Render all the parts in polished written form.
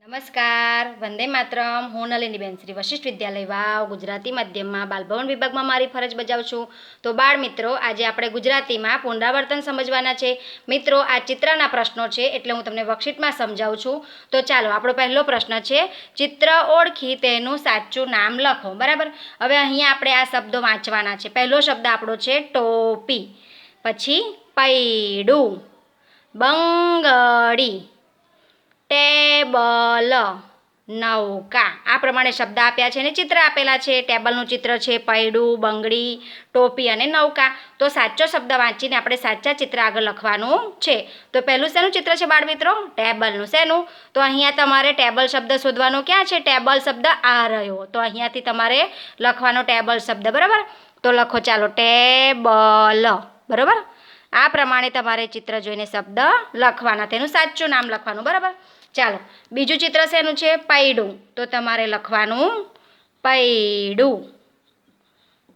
નમસ્કાર, વંદે માતરમ. હું નલિનીબેન શ્રી વશિષ્ઠ વિદ્યાલય વાવ ગુજરાતી માધ્યમમાં બાલભવન વિભાગમાં મારી ફરજ બજાવું છું. તો બાળ મિત્રો, આજે આપણે ગુજરાતીમાં પુનરાવર્તન સમજવાના છે. મિત્રો, આ ચિત્રના પ્રશ્નો છે એટલે હું તમને વર્કશીટમાં સમજાવું છું. તો ચાલો, આપણો પહેલો પ્રશ્ન છે, ચિત્ર ઓળખી તેનું સાચું નામ લખો. બરાબર. હવે અહીંયા આપણે આ શબ્દો વાંચવાના છે. પહેલો શબ્દ આપણો છે ટોપી, પછી પૈડું, બંગડી, ટેબલ, નૌકા. આ પ્રમાણે શબ્દ આપ્યા છે અને ચિત્ર આપેલા છે. ટેબલનું ચિત્ર છે, પૈડું, બંગડી, ટોપી અને નૌકા. તો સાચો શબ્દ વાંચીને આપણે સાચા ચિત્ર આગળ લખવાનું છે. તો પહેલું શેનું ચિત્ર છે બાળ મિત્રો? ટેબલનું. શેનું? તો અહીંયા તમારે ટેબલ શબ્દ શોધવાનો ક્યાં છે? ટેબલ શબ્દ આ રહ્યો. તો અહીંયાથી તમારે લખવાનો ટેબલ શબ્દ. બરાબર. તો લખો ચાલો, ટેબલ. બરાબર. આ પ્રમાણે તમારે ચિત્ર જોઈને શબ્દ લખવાના, તેનું સાચું નામ લખવાનું. બરાબર. ચાલો, બીજું ચિત્ર શેનું છે? પૈડું. તો તમારે લખવાનું પૈડું.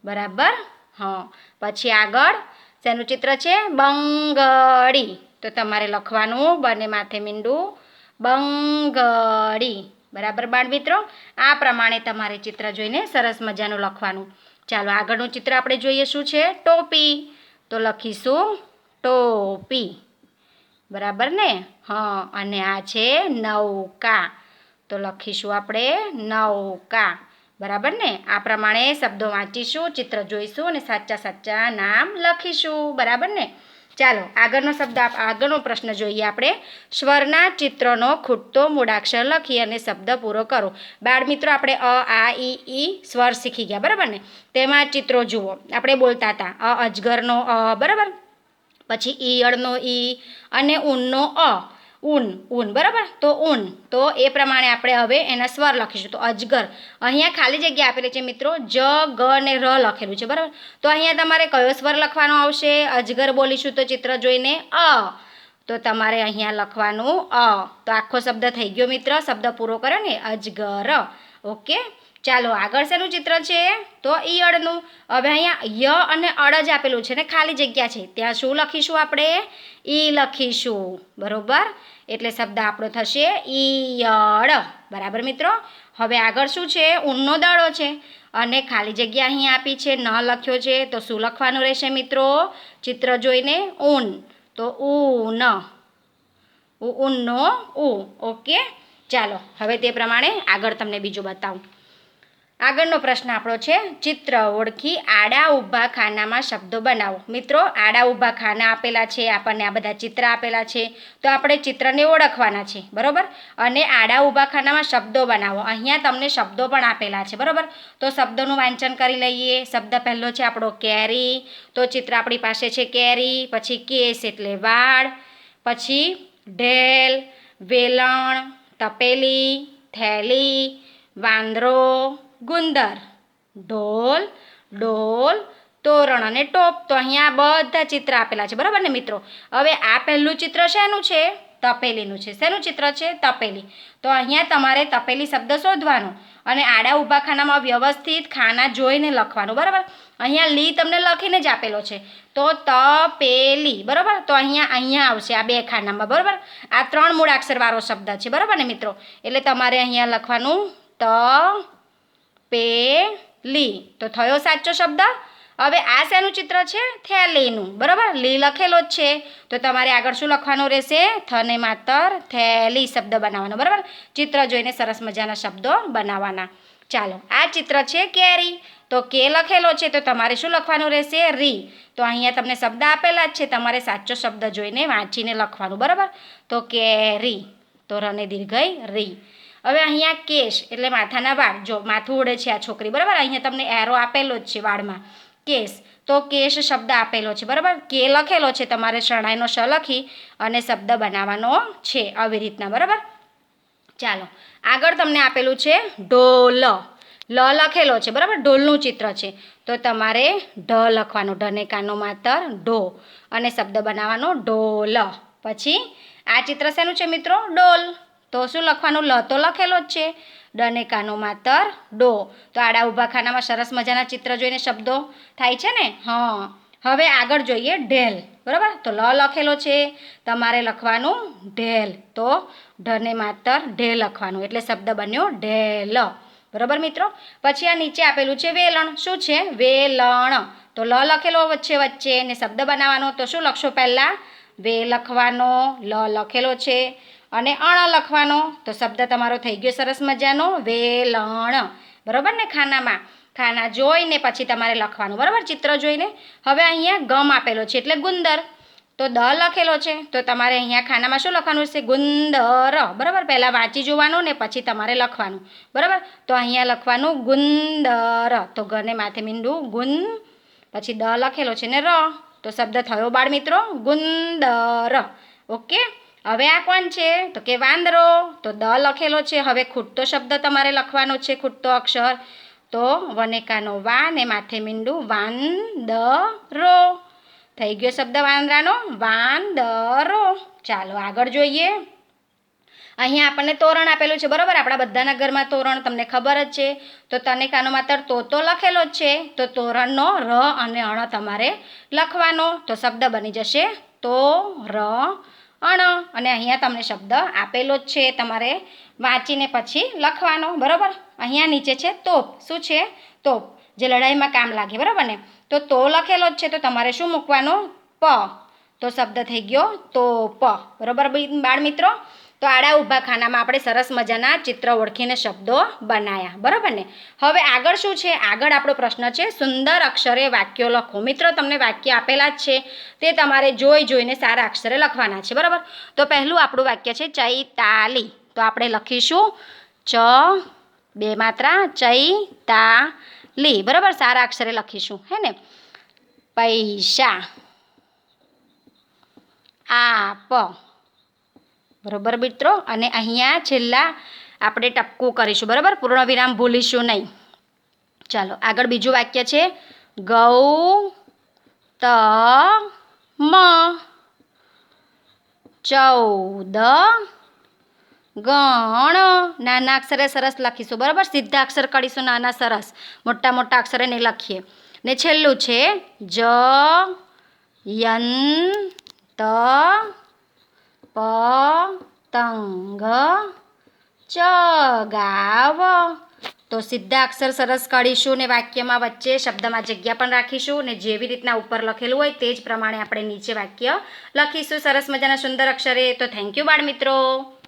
બરાબર. હા. પછી આગળ શેનું ચિત્ર છે? બંગડી. તો તમારે લખવાનું બંને માથે મીંડું, બંગડી. બરાબર બાળ મિત્રો. આ પ્રમાણે તમારે ચિત્ર જોઈને સરસ મજાનું લખવાનું. ચાલો, આગળનું ચિત્ર આપણે જોઈએ. શું છે? ટોપી. તો લખીશું ટોપી. બરાબર ને? હા. અને આ છે નૌકા. તો લખીશું આપણે નૌકા. બરાબર ને? આ પ્રમાણે શબ્દો વાંચીશું, ચિત્ર જોઈશું અને સાચા નામ લખીશું. બરાબર ને? ચાલો, આગળનો પ્રશ્ન જોઈએ આપણે. સ્વરના ચિત્રનો ખૂટતો મૂળાક્ષર લખી અને શબ્દ પૂરો કરો. બાળ મિત્રો, આપણે અ, આ, ઈ સ્વર શીખી ગયા. બરાબર ને? તેમાં ચિત્રો જુઓ. આપણે બોલતા હતા અજગરનો અ. બરાબર. પછી ઈયળનો ઈ અને ઊનનો અ. ઊન. બરાબર. તો ઊન. તો એ પ્રમાણે આપણે હવે એના સ્વર લખીશું. તો અજગર. અહીંયા ખાલી જગ્યા આપેલી છે મિત્રો, જ, ગ ને ર લખેલું છે. બરાબર. તો અહીંયા તમારે કયો સ્વર લખવાનો આવશે? અજગર બોલીશું તો ચિત્ર જોઈને અ. તો તમારે અહીંયા લખવાનું અ. તો આખો શબ્દ થઈ ગયો મિત્ર. શબ્દ પૂરો કર્યો ને, અજગર. ઓકે. ચાલો, આગળ શેનું ચિત્ર છે? તો ઈયળનું. હવે અહીંયા ય અને અળ જ આપેલું છે ને ખાલી જગ્યા છે, ત્યાં શું લખીશું આપણે? ઈ લખીશું. બરોબર. એટલે શબ્દ આપણો થશે ઈયળ. બરાબર મિત્રો. હવે આગળ શું છે? ઊનનો દડો છે અને ખાલી જગ્યા અહીં આપી છે, ન લખ્યો છે. તો શું લખવાનું રહેશે મિત્રો? ચિત્ર જોઈને ઊન. તો ઊન. ઊનનો ઉ. ઓકે. ચાલો, હવે તે પ્રમાણે આગળ તમને બીજું બતાવું. આગળનો પ્રશ્ન આપણો છે, ચિત્ર ઓળખી આડા ઊભા ખાનામાં શબ્દો બનાવો. મિત્રો, આડા ઊભા ખાના આપેલા છે આપણને, આ બધા ચિત્ર આપેલા છે. તો આપણે ચિત્રને ઓળખવાના છે. બરાબર. અને આડા ઊભા ખાનામાં શબ્દો બનાવો. અહીંયા તમને શબ્દો પણ આપેલા છે. બરાબર. તો શબ્દોનું વાંચન કરી લઈએ. શબ્દ પહેલો છે આપણો કેરી. તો ચિત્ર આપણી પાસે છે કેરી. પછી કેસ એટલે વાળ. પછી ઢેલ, વેલણ, તપેલી, થેલી, વાંદરો, ગુંદર, ઢોલ, ડોલ, તોરણ અને ટોપ. તો અહીંયા બધા ચિત્ર આપેલા છે. બરાબર ને મિત્રો? હવે આ પહેલું ચિત્ર શેનું છે? તપેલીનું છે. શેનું ચિત્ર છે? તપેલી. તો અહીંયા તમારે તપેલી શબ્દ શોધવાનો અને આડા ઊભા ખાનામાં વ્યવસ્થિત ખાના જોઈને લખવાનું. બરાબર. અહીંયા લી તમને લખીને જ આપેલો છે. તો તપેલી. બરાબર. તો અહીંયા આવશે આ બે ખાનામાં. બરાબર. આ 3 મૂળાક્ષરવાળો શબ્દ છે. બરાબર ને મિત્રો? એટલે તમારે અહીંયા લખવાનું તપેલી. તો થયો સાચો શબ્દ. હવે આ શેનું ચિત્ર છે? થેલીનું. બરાબર. લી લખેલો જ છે. તો તમારે આગળ શું લખવાનું રહેશે? થને માતર થેલી શબ્દ બનાવવાનો. બરાબર. ચિત્ર જોઈને સરસ મજાના શબ્દો બનાવવાના. ચાલો, આ ચિત્ર છે કેરી. તો કે લખેલો છે, તો તમારે શું લખવાનું રહેશે? રી. તો અહીંયા તમને શબ્દ આપેલા જ છે, તમારે સાચો શબ્દ જોઈને વાંચીને લખવાનું. બરાબર. તો કેરી. તો રને દીર્ઘઈ રી. હવે અહીંયા કેશ એટલે માથાના વાળ. જો માથું ઉડે છે આ છોકરી. બરાબર. અહીંયા તમને એરો આપેલો જ છે વાળમાં. કેશ. તો કેશ શબ્દ આપેલો છે. બરાબર. કે લખેલો છે, તમારે શરણાઈનો શ લખી અને શબ્દ બનાવવાનો છે આવી રીતના. બરાબર. ચાલો, આગળ તમને આપેલું છે ઢોલ. લ લખેલો છે. બરાબર. ઢોલનું ચિત્ર છે. તો તમારે ઢ લખવાનો. ઢને કાનો માતર ઢો અને શબ્દ બનાવવાનો ઢોલ. પછી આ ચિત્ર શેનું છે મિત્રો? ડોલ. તો શું લખવાનું? લ તો લખેલો જ છે. ડને કાનો માતર ડો. તો આડા ઊભા ખાનામાં સરસ મજાના ચિત્ર જોઈને શબ્દો થાય છે ને? હા. હવે આગળ જોઈએ ઢેલ, બરાબર. તો લ લખેલો છે, તમારે લખવાનું ઢેલ. તો ઢને માત્ર ઢે લખવાનું, એટલે શબ્દ બન્યો ઢેલ, બરાબર મિત્રો. પછી આ નીચે આપેલું છે વેલણ. શું છે? વેલણ. તો લ લખેલો વચ્ચે ને શબ્દ બનાવવાનો. તો શું લખશો? પહેલાં વે લખવાનો, લ લખેલો છે, અને અણ લખવાનો. તો શબ્દ તમારો થઈ ગયો સરસ મજાનો વેલણ, બરાબર ને. ખાના જોઈને પછી તમારે લખવાનું, બરાબર, ચિત્ર જોઈને. હવે અહીંયા ગમ આપેલો છે એટલે ગુંદર. તો દ લખેલો છે, તો તમારે અહીંયા ખાનામાં શું લખવાનું છે? ગુંદર, બરાબર. પહેલાં વાંચી જોવાનું ને પછી તમારે લખવાનું, બરાબર. તો અહીંયા લખવાનું ગુંદર. તો ગને માથે મીંડું ગુન, પછી દ લખેલો છે ને ર. તો શબ્દ થયો બાળ મિત્રો ગુંદર. ઓકે. હવે આ કોણ છે? તો કે વાંદરો. તો દ લખેલો છે. હવે ખૂટતો શબ્દ તમારે લખવાનો છે, ખૂટતો અક્ષર. તો વનેકાનો વા ને માથે મીંડું વાંદરો. થઈ ગયો શબ્દ વાંદરાનો વાંદરો. ચાલો આગળ જોઈએ. અહીંયા આપણને તોરણ આપેલું છે, બરાબર. આપણા બધાના ઘરમાં તોરણ તમને ખબર જ છે. તો તનેકાનો માત્ર તો લખેલો જ છે. તો તોરણનો ર અને અણ તમારે લખવાનો. તો શબ્દ બની જશે તો ર અણ. અને અહીંયા તમને શબ્દ આપેલો જ છે, તમારે વાંચીને પછી લખવાનો, બરાબર. અહીંયા નીચે છે તોપ. શું છે? તોપ, જે લડાઈમાં કામ લાગે, બરાબર ને. તો લખેલો જ છે, તો તમારે શું મૂકવાનું? પ. તો શબ્દ થઈ ગયો તોપ, બરાબર બાળ મિત્રો. તો આડા ઊભા ખાનામાં આપણે સરસ મજાના ચિત્ર ઓળખીને શબ્દો બનાવ્યા, બરાબર ને. હવે આગળ શું છે? આગળ આપણો પ્રશ્ન છે સુંદર અક્ષરે વાક્યો લખો. મિત્રો તમને વાક્ય આપેલા જ છે, તે તમારે જોઈને સારા અક્ષરે લખવાના છે, બરાબર. તો પહેલું આપણું વાક્ય છે ચૈતાલી. તો આપણે લખીશું ચ, બે માત્રા, ચૈતાલી, બરાબર. સારા અક્ષરે લખીશું, હે ને. પૈસા, આપ, બરાબર મિત્રો. અને અહીંયા છેલ્લા આપણે ટપકું કરીશું, બરાબર. પૂર્ણ વિરામ ભૂલીશું નહીં. ચાલો આગળ બીજું વાક્ય છે ગૌતમ 14 ગણ. નાના અક્ષરે સરસ લખીશું, બરાબર. સીધા અક્ષર કાઢીશું, નાના સરસ. મોટા અક્ષરે નહીં લખીએ. ને છેલ્લું છે જયંત પતંગ ચગાવ. તો સીધા અક્ષર સરસ કાઢીશું ને વાક્યમાં વચ્ચે શબ્દમાં જગ્યા પણ રાખીશું ને જેવી રીતના ઉપર લખેલું હોય તે જ પ્રમાણે આપણે નીચે વાક્ય લખીશું સરસ મજાના સુંદર અક્ષરે. તો થેન્ક યુ બાળ મિત્રો.